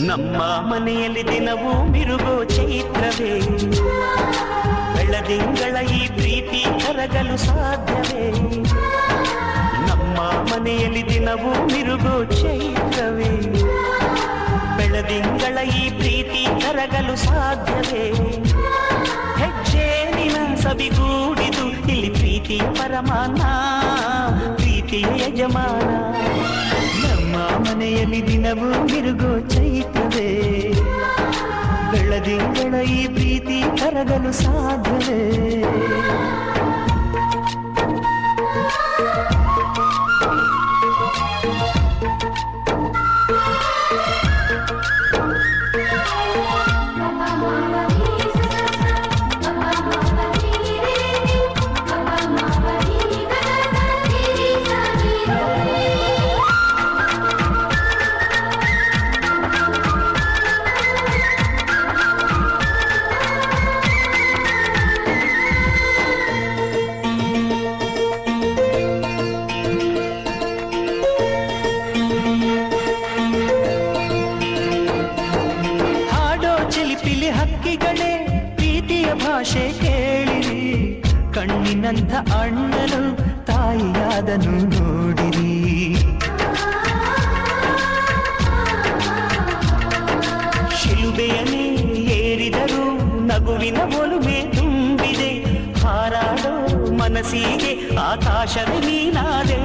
ನಮ್ಮ ಮನೆಯಲ್ಲಿ ದಿನವೂ ಮಿರುಗೋ ಚೈತ್ರವೇ, ಬೆಳದಿಂಗಳ ಈ ಪ್ರೀತಿ ಕರಗಲು ಸಾಧ್ಯವೇ? ನಮ್ಮ ಮನೆಯಲ್ಲಿ ದಿನವೂ ಮಿರುಗೋ ಚೈತ್ರವೇ, ಬೆಳದಿಂಗಳ ಈ ಪ್ರೀತಿ ಕರಗಲು ಸಾಧ್ಯವೇ? ಹೆಜ್ಜೇನಿನ ಸಬಿಗೂಡಿದು ಇಲ್ಲಿ ಪ್ರೀತಿಯ ಪರಮಾನ, ಪ್ರೀತಿಯ ಯಜಮಾನ. ನಮ್ಮ ಮನೆಯಲ್ಲಿ ದಿನವೂ ಮಿರುಗೋ ಚೈತ್ರವೇ, ಬೆಳದಿಂಗಳ ಈ ಪ್ರೀತಿ ಕರಗಲು ಸಾಧ್ಯವೇ? ಹಕ್ಕಿಗಳೇ ಪ್ರೀತಿಯ ಭಾಷೆ ಕೇಳಿರಿ, ಕಣ್ಣಿನಂಥ ಅಣ್ಣನು ತಾಯಿಯಾದನು ನೋಡಿರಿ. ಶಿಲುಬೆಯನ್ನೇ ಏರಿದರು ನಗುವಿನ ಒಲುಮೆ ತುಂಬಿದೆ, ಹಾರಾಡೋ ಮನಸ್ಸಿಗೆ ಆಕಾಶದ ನೀನಾದೆ.